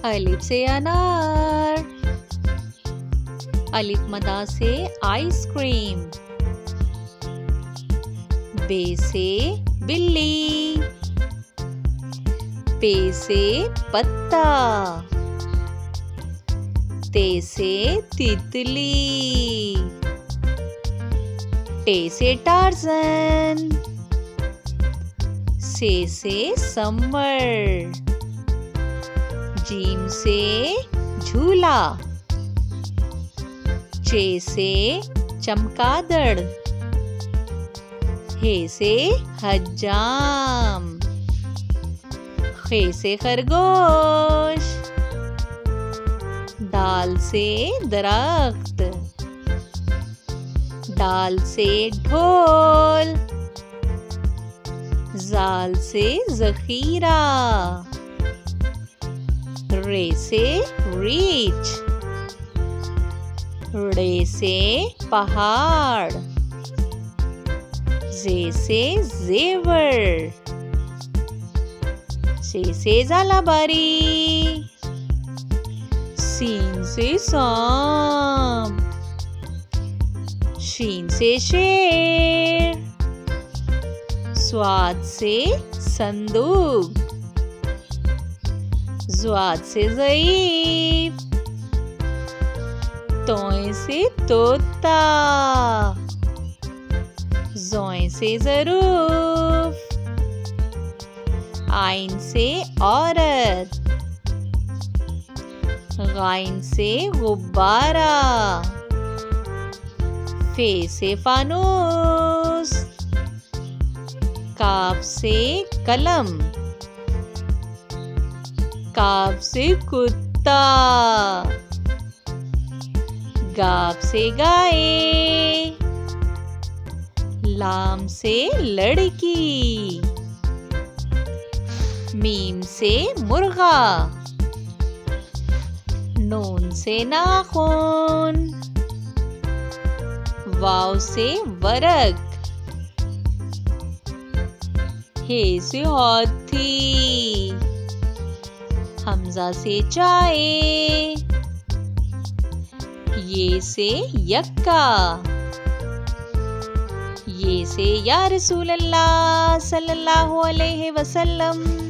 अलिफ से अनार। अलिफ मदा से आइसक्रीम। बे से बिल्ली। पे से पत्ता। ते से तितली। टे से टार्ज़न। से समर। जीम से झूला। चे से चमगादड़। हे से हज्जाम। खे से खरगोश। दाल से दरख्त। दाल से ढोल। जाल से ज़ख़ीरा। रे से रीछ। ड़े से पहाड़। जे से जेवर। से झालाबारी। सीन से सांप। शीन से शेर। स्वाद से संदूक। ज़्वाद से ज़ईफ। तोय से तोता। ज़ोय से ज़रूफ। आइन से औरत। गाइन से गुब्बारा। फे से फानूस। काफ से कलम। काफ से कुत्ता। गाफ से गाय। लाम से लड़की। मीम से मुर्गा। नून से नाखून। वाव से वर्क। हे से हाथी। हमजा से चाय। ये से यक्का। ये से या रसूल अल्लाह सल्लल्लाहु अलैहि वसल्लम।